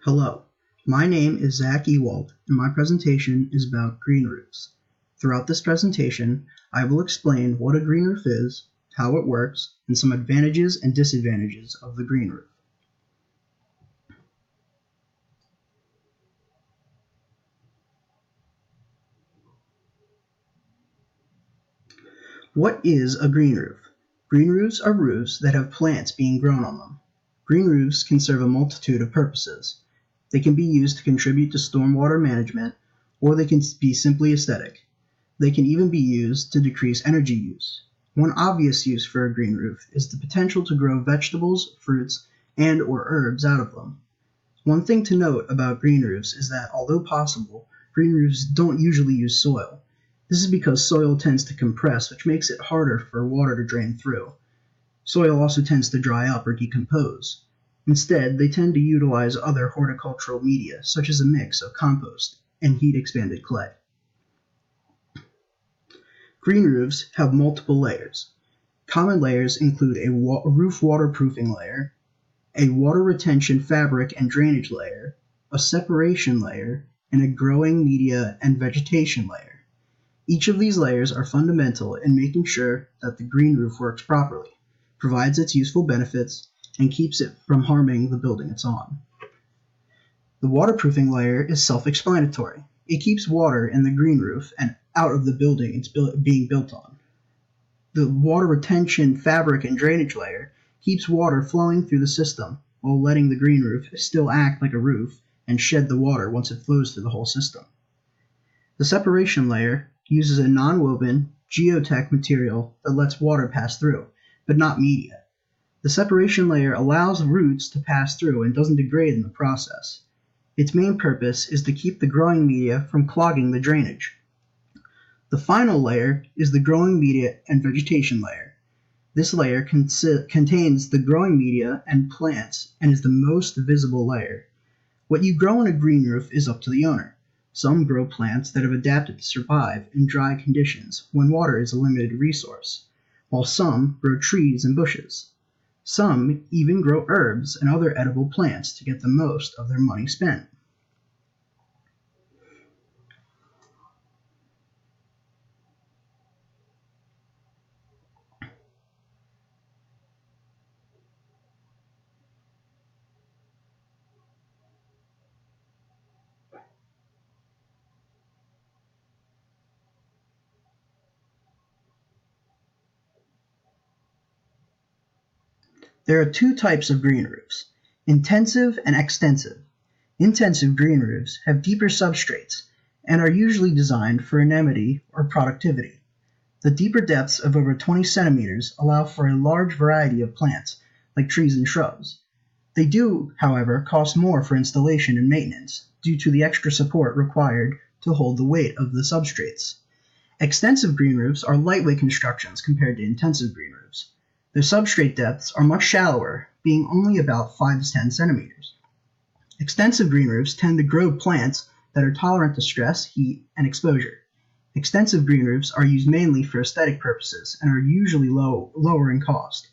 Hello, my name is Zach Ewald, and my presentation is about green roofs. Throughout this presentation, I will explain what a green roof is, how it works, and some advantages and disadvantages of the green roof. What is a green roof? Green roofs are roofs that have plants being grown on them. Green roofs can serve a multitude of purposes. They can be used to contribute to stormwater management, or they can be simply aesthetic. They can even be used to decrease energy use. One obvious use for a green roof is the potential to grow vegetables, fruits, and/or herbs out of them. One thing to note about green roofs is that, although possible, green roofs don't usually use soil. This is because soil tends to compress, which makes it harder for water to drain through. Soil also tends to dry up or decompose. Instead, they tend to utilize other horticultural media, such as a mix of compost and heat-expanded clay. Green roofs have multiple layers. Common layers include a roof waterproofing layer, a water retention fabric and drainage layer, a separation layer, and a growing media and vegetation layer. Each of these layers are fundamental in making sure that the green roof works properly, provides its useful benefits, and keeps it from harming the building it's on. The waterproofing layer is self-explanatory. It keeps water in the green roof and out of the building it's being built on. The water retention fabric and drainage layer keeps water flowing through the system while letting the green roof still act like a roof and shed the water once it flows through the whole system. The separation layer uses a non-woven geotech material that lets water pass through, but not media. The separation layer allows roots to pass through and doesn't degrade in the process. Its main purpose is to keep the growing media from clogging the drainage. The final layer is the growing media and vegetation layer. This layer contains the growing media and plants and is the most visible layer. What you grow on a green roof is up to the owner. Some grow plants that have adapted to survive in dry conditions when water is a limited resource, while some grow trees and bushes. Some even grow herbs and other edible plants to get the most of their money spent. There are two types of green roofs, intensive and extensive. Intensive green roofs have deeper substrates and are usually designed for amenity or productivity. The deeper depths of over 20 centimeters allow for a large variety of plants, like trees and shrubs. They do, however, cost more for installation and maintenance due to the extra support required to hold the weight of the substrates. Extensive green roofs are lightweight constructions compared to intensive green roofs. Their substrate depths are much shallower, being only about 5 to 10 centimeters. Extensive green roofs tend to grow plants that are tolerant to stress, heat, and exposure. Extensive green roofs are used mainly for aesthetic purposes and are usually lower in cost.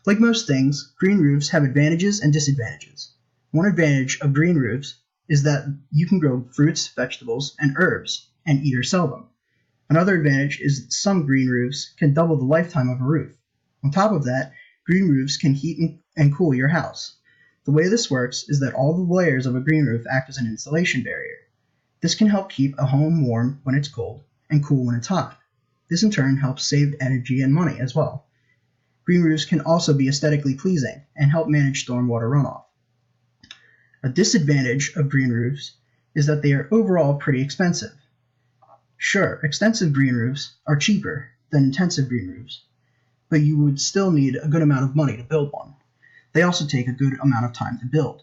Like most things, green roofs have advantages and disadvantages. One advantage of green roofs is that you can grow fruits, vegetables, and herbs and eat or sell them. Another advantage is that some green roofs can double the lifetime of a roof. On top of that, green roofs can heat and cool your house. The way this works is that all the layers of a green roof act as an insulation barrier. This can help keep a home warm when it's cold and cool when it's hot. This in turn helps save energy and money as well. Green roofs can also be aesthetically pleasing and help manage stormwater runoff. A disadvantage of green roofs is that they are overall pretty expensive. Sure, extensive green roofs are cheaper than intensive green roofs, but you would still need a good amount of money to build one. They also take a good amount of time to build.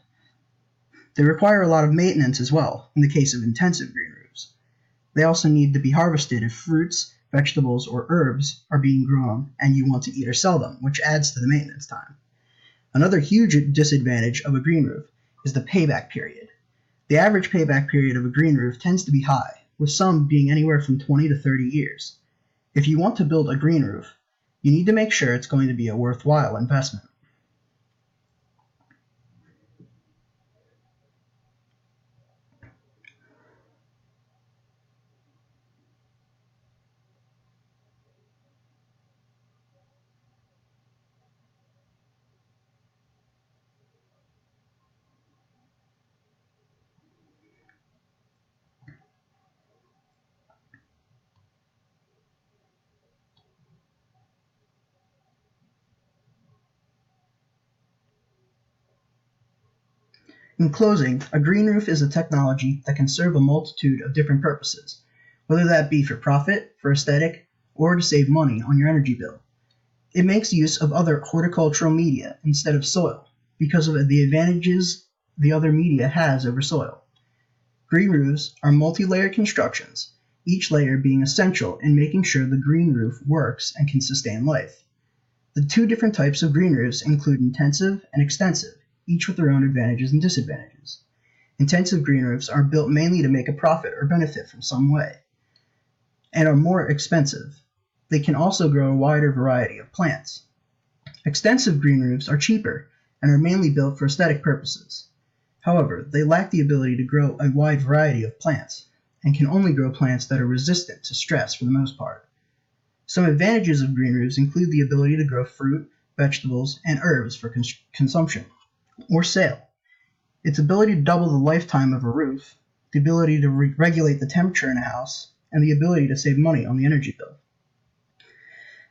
They require a lot of maintenance as well, in the case of intensive green roofs. They also need to be harvested if fruits, vegetables, or herbs are being grown and you want to eat or sell them, which adds to the maintenance time. Another huge disadvantage of a green roof is the payback period. The average payback period of a green roof tends to be high, with some being anywhere from 20 to 30 years. If you want to build a green roof, you need to make sure it's going to be a worthwhile investment. In closing, a green roof is a technology that can serve a multitude of different purposes, whether that be for profit, for aesthetic, or to save money on your energy bill. It makes use of other horticultural media instead of soil because of the advantages the other media has over soil. Green roofs are multi-layered constructions, each layer being essential in making sure the green roof works and can sustain life. The two different types of green roofs include intensive and extensive, each with their own advantages and disadvantages. Intensive green roofs are built mainly to make a profit or benefit from some way, and are more expensive. They can also grow a wider variety of plants. Extensive green roofs are cheaper and are mainly built for aesthetic purposes. However, they lack the ability to grow a wide variety of plants, and can only grow plants that are resistant to stress for the most part. Some advantages of green roofs include the ability to grow fruit, vegetables, and herbs for consumption or sale, its ability to double the lifetime of a roof, the ability to regulate the temperature in a house, and the ability to save money on the energy bill.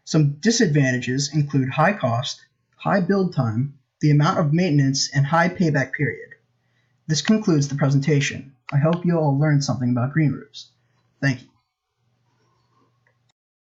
Some disadvantages include high cost, high build time, the amount of maintenance, and high payback period. This concludes the presentation. I hope you all learned something about green roofs. Thank you.